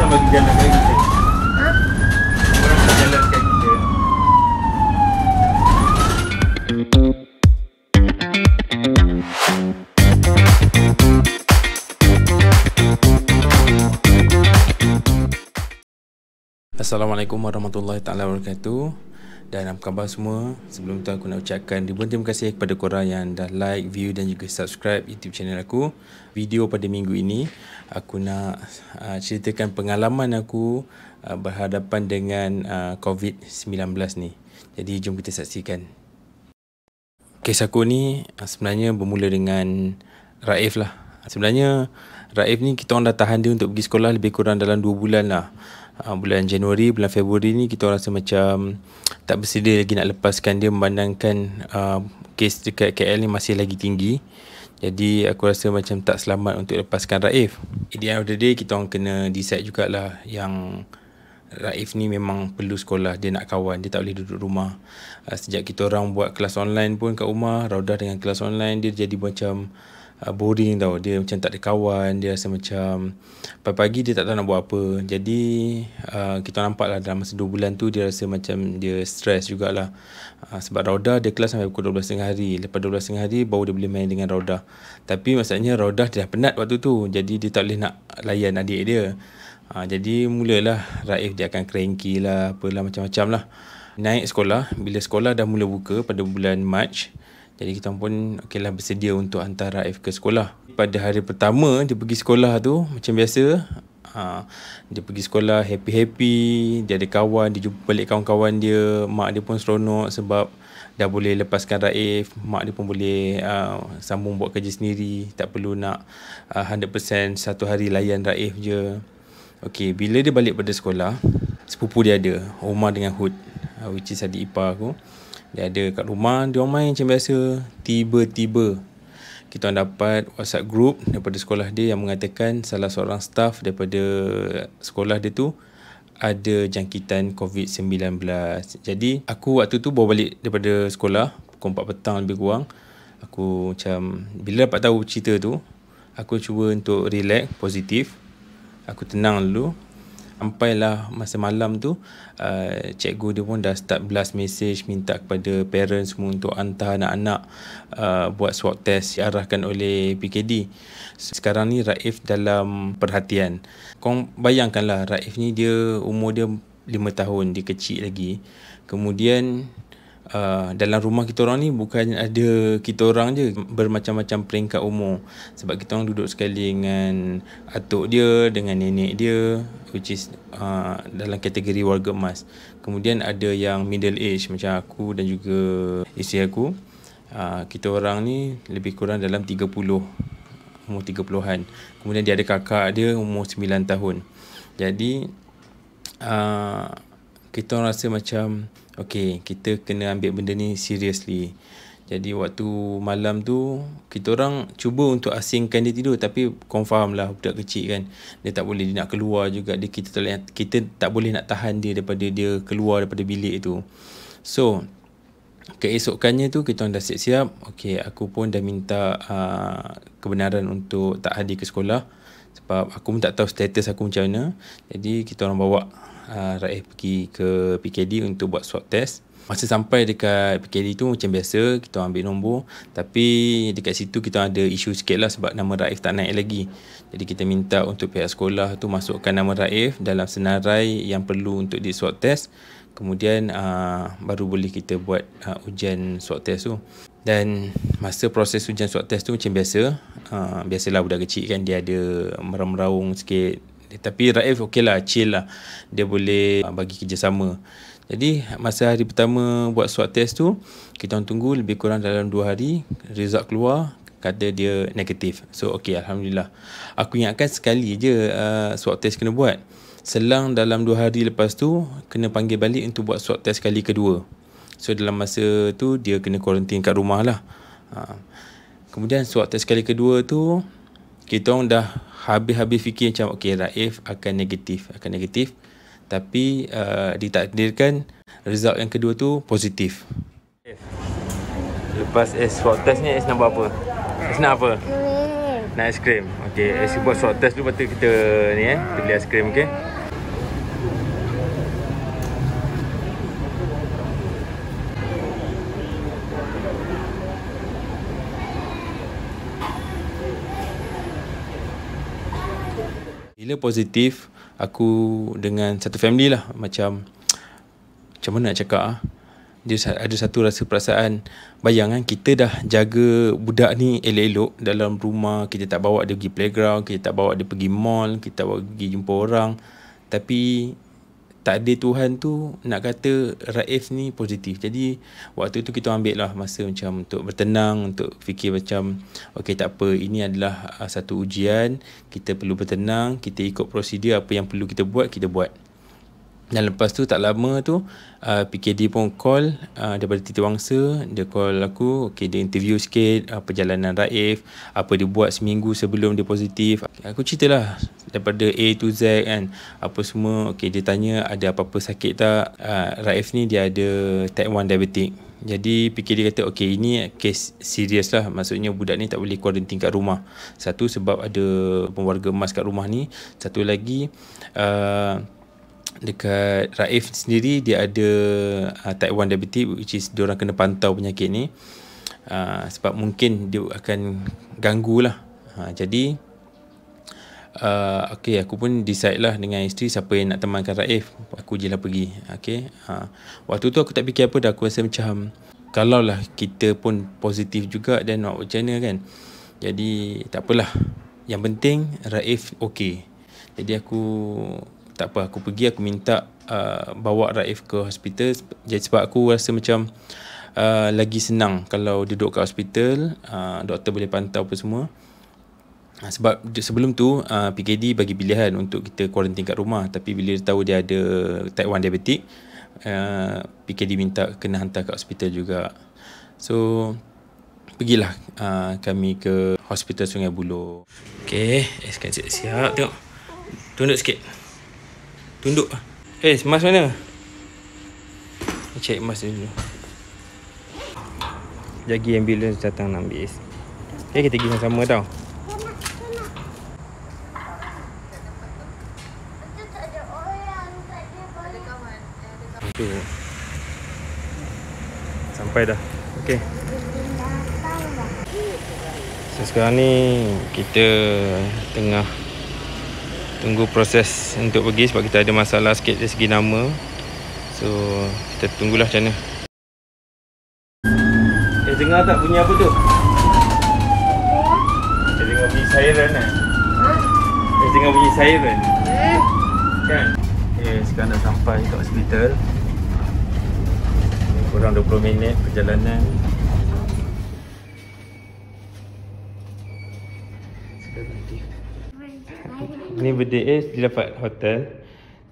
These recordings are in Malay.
bagi jalan kat kita. Ha? Orang bagi jalan kat kita. Assalamualaikum warahmatullahi taala wabarakatuh. Dan apa khabar semua? Sebelum tu aku nak ucapkan ribuan terima kasih kepada korang yang dah like, view dan juga subscribe YouTube channel aku. Video pada minggu ini aku nak ceritakan pengalaman aku berhadapan dengan COVID-19 ni. Jadi jom kita saksikan. Kes aku ni sebenarnya bermula dengan Raif lah. Sebenarnya Raif ni kita orang dah tahan dia untuk pergi sekolah lebih kurang dalam 2 bulan lah. Bulan Januari, bulan Februari ni kita rasa macam tak bersedia lagi nak lepaskan dia memandangkan kes dekat KL ni masih lagi tinggi. Jadi aku rasa macam tak selamat untuk lepaskan Raif. At the end of the day kita orang kena decide jugalah yang Raif ni memang perlu sekolah, dia nak kawan, dia tak boleh duduk rumah. Sejak kita orang buat kelas online pun kat rumah, Raudah dengan kelas online dia jadi macam boring tau. Dia macam tak ada kawan. Dia rasa macam pagi-pagi dia tak tahu nak buat apa. Jadi kita nampak lah dalam masa 2 bulan tu dia rasa macam dia stres jugalah. Sebab Raudah dia kelas sampai pukul 12.30 hari. Lepas 12.30 hari baru dia boleh main dengan Raudah. Tapi maksudnya Raudah dia dah penat waktu tu. Jadi dia tak boleh nak layan adik dia. Jadi mulalah Raif dia akan cranky lah, apalah macam-macam lah. Naik sekolah. Bila sekolah dah mula buka pada bulan Mac, jadi kita pun okeylah bersedia untuk hantar Raif ke sekolah. Pada hari pertama dia pergi sekolah tu macam biasa, dia pergi sekolah happy-happy, dia ada kawan, dia jumpa balik kawan-kawan dia. Mak dia pun seronok sebab dah boleh lepaskan Raif. Mak dia pun boleh sambung buat kerja sendiri, tak perlu nak 100% satu hari layan Raif je. Okey, bila dia balik pada sekolah, sepupu dia ada, Omar dengan Hud, which is adik ipar aku. Dia ada kat rumah, dia orang main macam biasa. Tiba-tiba kita orang dapat WhatsApp group daripada sekolah dia yang mengatakan salah seorang staff daripada sekolah dia tu ada jangkitan COVID-19. Jadi aku waktu tu baru balik daripada sekolah pukul 4 petang lebih kurang. Aku macam bila dapat tahu cerita tu, aku cuba untuk relax, positif. Aku tenang dulu. Sampailah masa malam tu, cikgu dia pun dah start blast message minta kepada parents semua untuk hantar anak-anak buat swab test diarahkan oleh PKD. Sekarang ni Raif dalam perhatian. Kau bayangkanlah Raif ni dia umur dia 5 tahun, dia kecil lagi. Kemudian dalam rumah kita orang ni bukan ada kita orang je, bermacam-macam peringkat umur. Sebab kita orang duduk sekali dengan atuk dia, dengan nenek dia, which is dalam kategori warga emas. Kemudian ada yang middle age macam aku dan juga isteri aku. Kita orang ni lebih kurang dalam 30, umur 30-an. Kemudian dia ada kakak dia umur 9 tahun. Jadi kita orang rasa macam okay, kita kena ambil benda ni seriously. Jadi waktu malam tu kita orang cuba untuk asingkan dia tidur, tapi confirm lah budak kecil kan, dia tak boleh, dia nak keluar juga. Kita tak boleh nak tahan dia daripada dia keluar daripada bilik tu. So keesokannya tu kita orang dah siap-siap. Okay, aku pun dah minta kebenaran untuk tak hadir ke sekolah sebab aku pun tak tahu status aku macam mana. Jadi kita orang bawa Raif pergi ke PKD untuk buat swab test. Masa sampai dekat PKD tu macam biasa, kita ambil nombor. Tapi dekat situ kita ada isu sikit lah sebab nama Raif tak naik lagi. Jadi kita minta untuk pihak sekolah tu masukkan nama Raif dalam senarai yang perlu untuk di swab test. Kemudian baru boleh kita buat ujian swab test tu. Dan masa proses ujian swab test tu macam biasa, biasalah budak kecil kan, dia ada meraung-meraung sikit. Tapi Raif okey lah, chill lah. Dia boleh bagi kerjasama. Jadi masa hari pertama buat swab test tu, kita orang tunggu lebih kurang dalam 2 hari. Result keluar, kata dia negatif. So okey, Alhamdulillah. Aku ingatkan sekali je swab test kena buat. Selang dalam 2 hari lepas tu, kena panggil balik untuk buat swab test kali kedua. So dalam masa tu, dia kena kuarantin kat rumah lah. Kemudian swab test kali kedua tu, kita orang dah habis-habis fikir macam okay, Raif akan negatif. Tapi ditakdirkan result yang kedua tu positif. Lepas swab test ni, nak buat apa? Nak apa? Nak aiskrim. Okay, buat swab test dulu, lepas tu kita ni kita beli aiskrim. Okay. Bila positif, aku dengan satu family lah, macam mana nak cakap, dia ada satu rasa perasaan. Bayang kan, kita dah jaga budak ni elok-elok dalam rumah, kita tak bawa dia pergi playground, kita tak bawa dia pergi mall, kita tak bawa pergi jumpa orang, tapi takdir Tuhan tu nak kata Raif ni positif. Jadi waktu tu kita ambil lah masa macam untuk bertenang, untuk fikir macam okey, tak apa, ini adalah satu ujian, kita perlu bertenang, kita ikut prosedur, apa yang perlu kita buat, kita buat. Dan lepas tu tak lama tu PKD pun call daripada Titi Wangsa. Dia call aku, okay, dia interview sikit perjalanan Raif, apa dia buat seminggu sebelum dia positif. Aku ceritalah daripada A to Z kan, apa semua. Okay, dia tanya ada apa-apa sakit tak. Raif ni dia ada type 1 diabetic. Jadi PKD kata okay, ini kes serius lah. Maksudnya budak ni tak boleh kuarantin kat rumah. Satu, sebab ada pewarga emas kat rumah ni. Satu lagi, dekat Raif sendiri dia ada type 1 diabetes, which is diorang kena pantau penyakit ni, sebab mungkin dia akan ganggu lah. Jadi okay, aku pun decide lah dengan isteri siapa yang nak temankan Raif. Aku je lah pergi. Okay. Waktu tu aku tak fikir apa dah. Aku rasa macam kalau lah kita pun positif juga, dan nak macam mana kan. Jadi tak apalah, yang penting Raif okay. Jadi aku tak apa, aku pergi, aku minta bawa Raif ke hospital. Jadi sebab aku rasa macam lagi senang kalau duduk kat hospital, doktor boleh pantau apa semua. Sebab sebelum tu PKD bagi pilihan untuk kita kuarantin kat rumah, tapi bila dia tahu dia ada type 1 diabetic, PKD minta kena hantar kat hospital juga. So pergilah kami ke hospital Sungai Buloh. Okay, sekarang siap-siap. Tengok, tunduk sikit. Tunduk. Mas mana? Cek mas dulu. Jagi ambulans datang nak ambil. Okay, kita pergi sama-sama tau. Tu. Sampai dah. Okay. So sekarang ni kita tengah tunggu proses untuk pergi, sebab kita ada masalah sikit dari segi nama. So kita tunggulah macam mana. Dengar tak bunyi apa tu? Dengar bunyi siren kan? Dengar bunyi siren kan? Sekarang dah sampai ke hospital. Kurang 20 minit perjalanan. Ni birthday dia dapat hotel.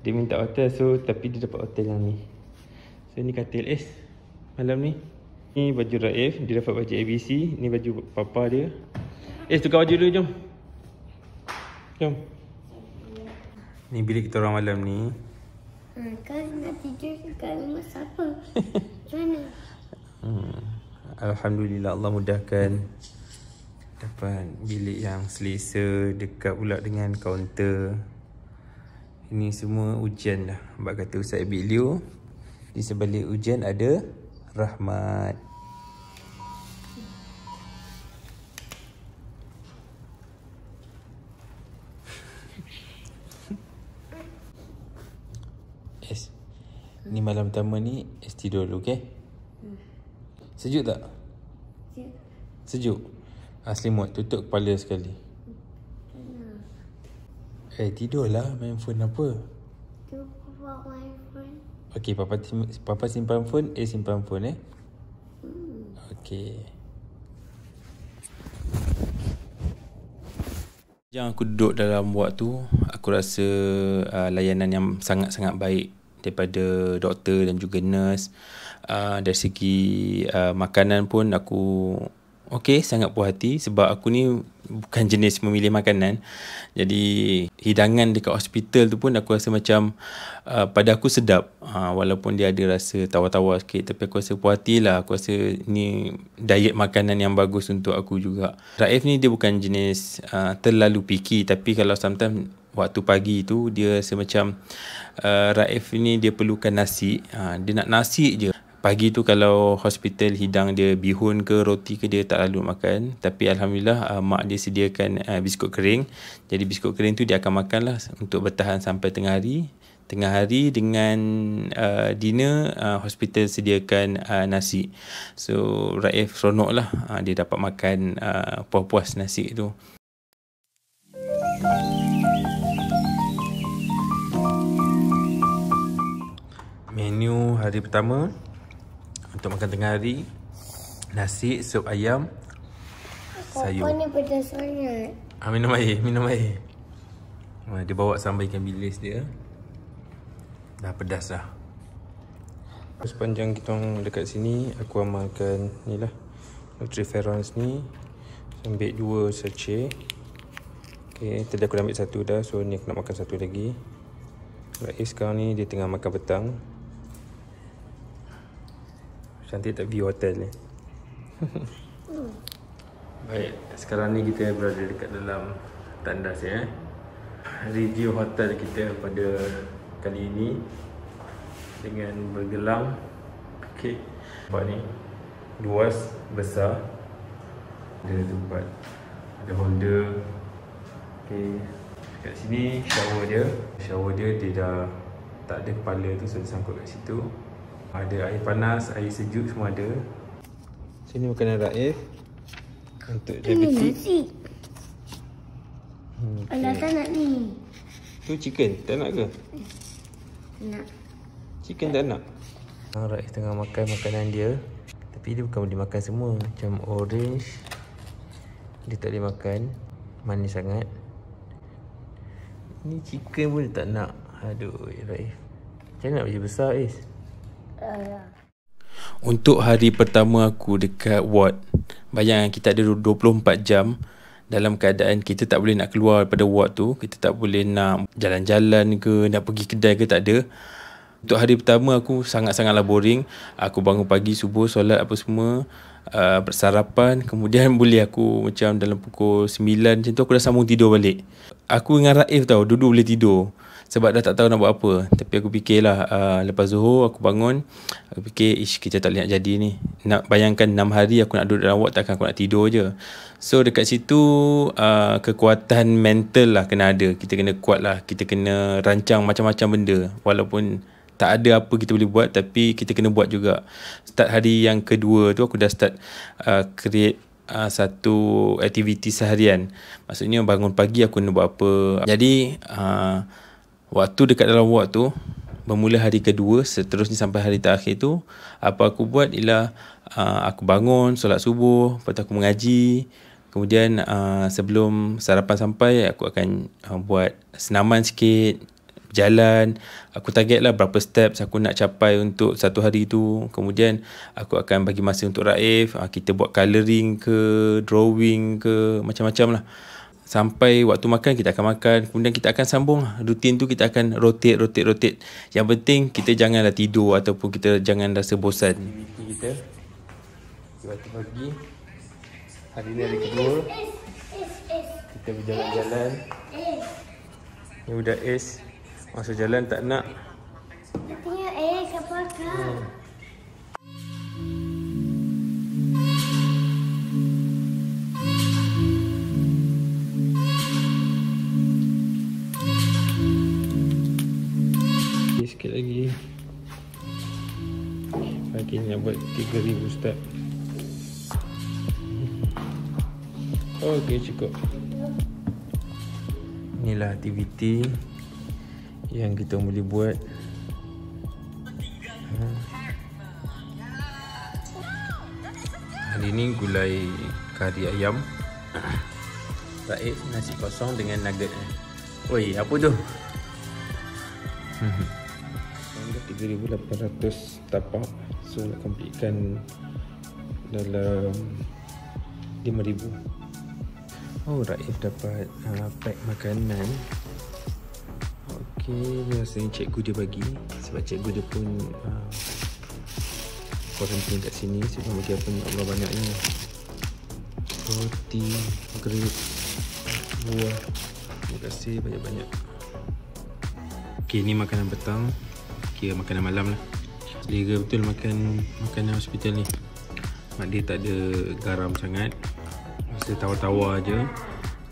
Dia minta hotel, so tapi dia dapat hotel yang ni. So ni katil malam ni. Ni baju Raif, dia dapat baju ABC. Ni baju papa dia. Tukar baju dulu, jom. Jom. Ni bilik kita orang malam ni. Kau nak tidur kat rumah siapa? Macam mana? Alhamdulillah, Allah mudahkan. Dapat bilik yang selesa, dekat pula dengan kaunter. Ini semua ujian dah. Abang kata Ustaz Abid Leo, di sebalik ujian ada rahmat. Ni malam pertama ni tidur dulu, okay? Sejuk tak? Sejuk? Selimut, tutup kepala sekali. Tidurlah, main phone apa? Tu bawa main phone. Okay, Papa simpan phone, simpan phone Okay. Yang aku duduk dalam ward tu, aku rasa layanan yang sangat-sangat baik daripada doktor dan juga nurse. Dari segi makanan pun aku okey, sangat puas hati, sebab aku ni bukan jenis memilih makanan. Jadi hidangan dekat hospital tu pun aku rasa macam pada aku sedap. Walaupun dia ada rasa tawar-tawar sikit, tapi aku rasa puas hati lah. Aku rasa ni diet makanan yang bagus untuk aku juga. Raif ni dia bukan jenis terlalu picky, tapi kalau sometimes waktu pagi tu dia rasa macam Raif ni dia perlukan nasi. Dia nak nasi je. Pagi tu kalau hospital hidang dia bihun ke roti ke dia tak lalu makan. Tapi Alhamdulillah mak dia sediakan biskut kering. Jadi biskut kering tu dia akan makan lah untuk bertahan sampai tengah hari. Tengah hari dengan dinner hospital sediakan nasi. So Raif seronok lah dia dapat makan puas-puas nasi tu. Menu hari pertama untuk makan tengah hari, nasi, sup ayam, sayur. Papa ni pedas sangat. Minum air, minum air. Dia bawa sambal ikan bilis dia. Dah pedas dah. Sepanjang kita orang dekat sini, aku amalkan ni lah Nutriferons ni. Ambil 2 sachet. Okay, tadi aku dah ambil 1 dah. So ni aku nak makan 1 lagi. Raif sekarang ni dia tengah makan petang. Cantik tak view hotel ni? Baik, sekarang ni kita berada dekat dalam tandas ya. Review hotel kita pada kali ini dengan bergelang. Okey. Nampak ni luas, besar. Ada tempat, ada holder. Okey. Kat sini shower dia. Shower dia dah tak ada kepala tu, so dia sangkut kat situ. Ada air panas, air sejuk semua ada. Sini makanan Raif untuk diabetik. Nasi. Alah tak nak ni. Tu chicken, tak nak ke? Nak. Chicken tak nak? Raif tengah makan makanan dia. Tapi dia bukan boleh makan semua. Macam orange dia tak boleh makan, manis sangat. Ni chicken pun dia tak nak. Aduh Raif, macam mana nak bagi besar Is? Untuk hari pertama aku dekat ward, bayangkan kita ada 24 jam dalam keadaan kita tak boleh nak keluar daripada ward tu. Kita tak boleh nak jalan-jalan ke, nak pergi kedai ke, tak ada. Untuk hari pertama aku sangat-sangatlah boring. Aku bangun pagi, subuh, solat apa semua, bersarapan. Kemudian boleh aku macam dalam pukul 9 macam tu aku dah sambung tidur balik. Aku dengan Raif tau, duduk boleh tidur sebab dah tak tahu nak buat apa. Tapi aku fikirlah lepas Zuhur aku bangun, aku fikir kita tak boleh nak jadi ni. Nak bayangkan 6 hari aku nak duduk dalam ward, takkan aku nak tidur je. So dekat situ kekuatan mental lah kena ada. Kita kena kuat lah. Kita kena rancang macam-macam benda. Walaupun tak ada apa kita boleh buat, tapi kita kena buat juga. Start hari yang kedua tu aku dah start create satu aktiviti seharian. Maksudnya bangun pagi aku kena buat apa. Jadi waktu dekat dalam ward tu, bermula hari kedua, seterusnya sampai hari terakhir tu, apa aku buat ialah aku bangun, solat subuh, lepas tu aku mengaji. Kemudian sebelum sarapan sampai, aku akan buat senaman sikit, berjalan. Aku target lah berapa steps aku nak capai untuk satu hari tu. Kemudian aku akan bagi masa untuk Raif. Kita buat colouring ke, drawing ke, macam-macam lah. Sampai waktu makan, kita akan makan. Kemudian kita akan sambung rutin tu, kita akan rotate. Yang penting kita janganlah tidur ataupun kita jangan rasa bosan. Aktiviti kita waktu pagi, hari ni hari kedua, kita berjalan-jalan. Ni budak Is masa jalan tak nak. Tengok kapal kau. Sikit lagi. Pagi ni nak buat 3,000 step. Okey, cukup. Inilah aktiviti yang kita boleh buat. Hari ni gulai kari ayam. Raif nasi kosong dengan nugget. Oi, apa tu? 3,800 tapak. So nak completekan dalam 5,000. Oh, Raif dapat pack makanan. Okey, ni rasanya cikgu dia bagi. Sebab cikgu dia pun quarantine kat sini. So dia bagi apa ni, Allah banyaknya. Roti, grape, buah. Terima kasih banyak-banyak. Okey, ni makanan petang. Kira makanan malam lah. Selera betul makan makanan hospital ni. Mak dia tak ada garam sangat, rasa tawar-tawar je.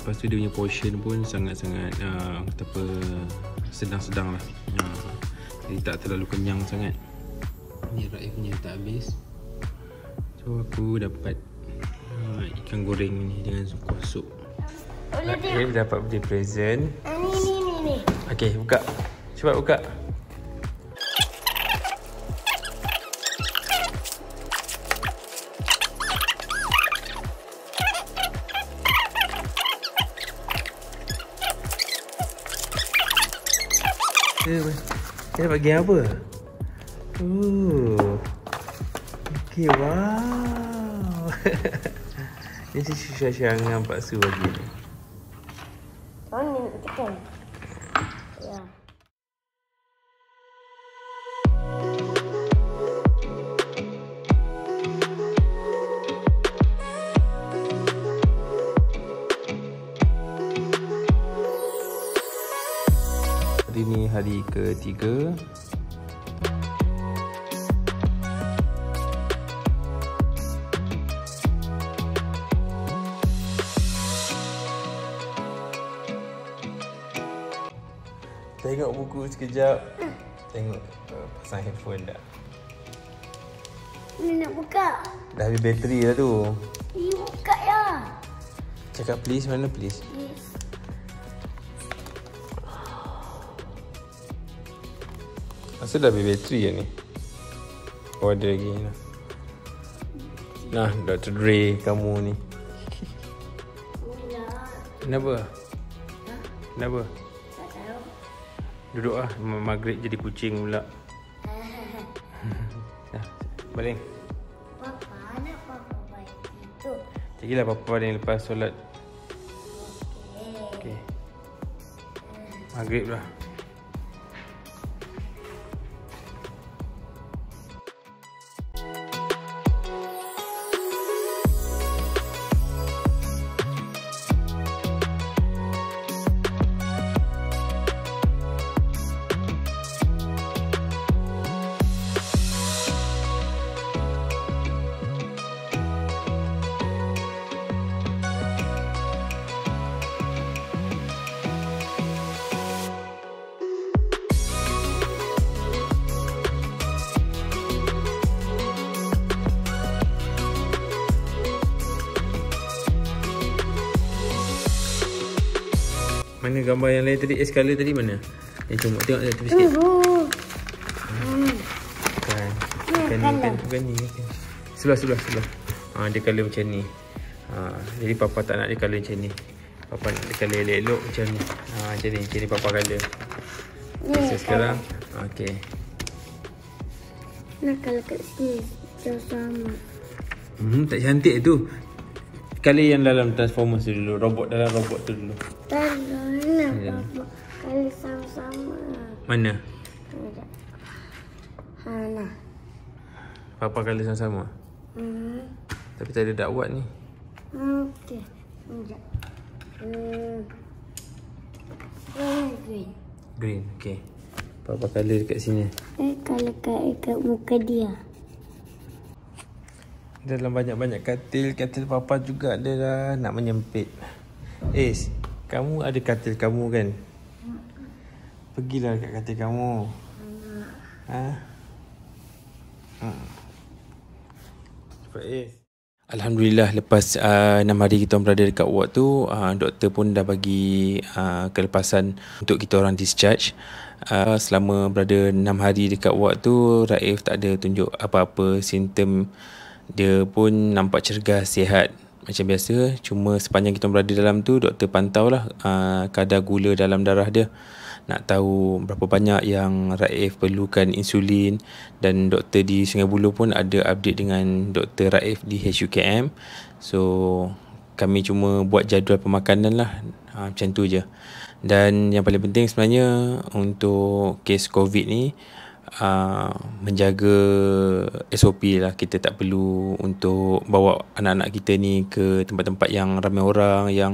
Lepas tu dia punya portion pun sangat-sangat kata apa, sedang-sedang lah. Jadi tak terlalu kenyang sangat. Ni Raif punya tak habis. So aku dapat ikan goreng ni dengan kuah sup. Raif dapat beli present. Ni. Okay, buka. Cepat buka. Dia dapat game apa? Okay, wow. Ini Syah dengan Pak Su bagi ni. Oh, ni nak tekan. Ya. Hari ni hari ketiga. Tengok buku sekejap. Tengok pasang handphone dah. Ni nak buka. Dah habis bateri dah tu. Ni buka ya. Cakap please, mana please? Yes. Rasa dah habis bateri lah ni. Oh, ada lagi lah. Nah, Dr. Dre kamu ni. Kenapa? Kenapa? Tak tahu. Duduk lah, maghrib jadi kucing pula. Dah, baling. Papa nak papa baik itu. Cakilah papa baling lepas solat. Okey. Okay. Maghrib lah. Mana gambar yang lain tadi? Skala tadi mana? Tengok tepi sikit. Bukan ni. Sebelah. Dia colour macam ni. Jadi papa tak nak dia colour macam ni. Papa nak dia colour elok-elok macam ni. Macam ni. Jadi papa colour. Okay, sekarang. Okay. Nak kalau kat sini macam sama. Tak cantik tu. Colour yang dalam Transformers tu dulu. Robot dalam robot tu dulu. Tak nak papa. Kalau sama-sama. Mana? Nah. Papa colour sama-sama. Tapi tak ada dakwat ni. Okey. Sekejap. Green. Green, okay. Papa colour dekat sini. Kalau kat muka dia. Dalam banyak-banyak katil papa juga ada dah nak menyempit. Kamu ada katil kamu kan? Pergilah dekat katil kamu. Cepat Alhamdulillah, lepas 6 hari kita orang berada dekat ward tu, doktor pun dah bagi kelepasan untuk kita orang discharge. Selama berada 6 hari dekat ward tu, Raif tak ada tunjuk apa-apa simptom. Dia pun nampak cergas, sihat macam biasa. Cuma sepanjang kita berada dalam tu, doktor pantau lah kadar gula dalam darah dia. Nak tahu berapa banyak yang Raif perlukan insulin. Dan doktor di Sungai Buloh pun ada update dengan Dr. Raif di HUKM. So kami cuma buat jadual pemakanan lah, macam tu je. Dan yang paling penting sebenarnya untuk kes COVID ni, menjaga SOP lah. Kita tak perlu untuk bawa anak-anak kita ni ke tempat-tempat yang ramai orang, yang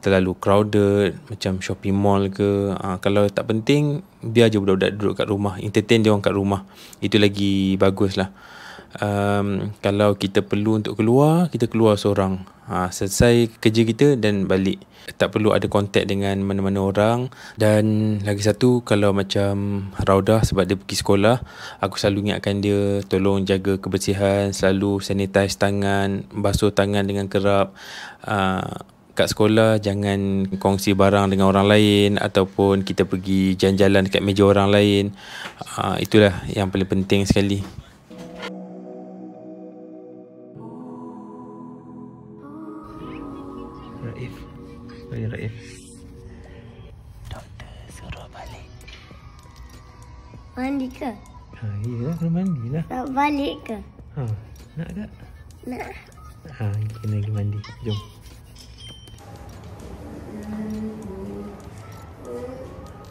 terlalu crowded, macam shopping mall ke. Kalau tak penting, biar je budak-budak duduk kat rumah, entertain dia orang kat rumah. Itu lagi bagus lah. Kalau kita perlu untuk keluar, kita keluar seorang, selesai kerja kita dan balik. Tak perlu ada kontak dengan mana-mana orang. Dan lagi satu, kalau macam Raudah, sebab dia pergi sekolah, aku selalu ingatkan dia tolong jaga kebersihan, selalu sanitize tangan, basuh tangan dengan kerap. Kat sekolah jangan kongsi barang dengan orang lain, ataupun kita pergi jalan-jalan dekat meja orang lain. Itulah yang paling penting sekali. Raif. Sorry Raif. Doktor suruh balik. Mandi ke? Iyalah, kena mandi lah. Nak balik ke? Nak tak? Nak. Kena pergi mandi. Jom.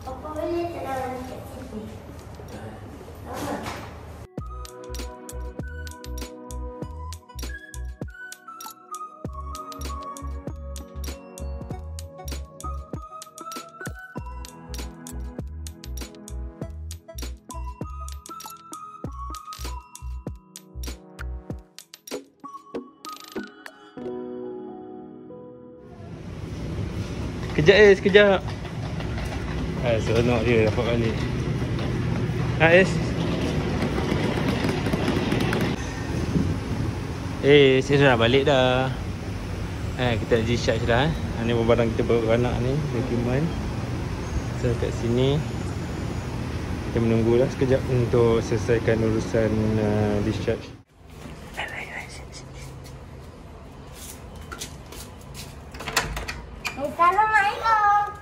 Apa boleh tak nak mandi kat sini? Kejap sekejap. Seronok dia dapat balik. Saya dah balik dah. Kita nak discharge dah. Ni barang kita beranak ni, dokumen. So kat sini kita menunggulah sekejap untuk selesaikan urusan discharge. Assalamualaikum.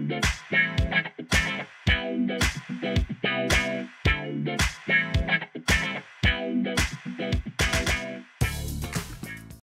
Mama!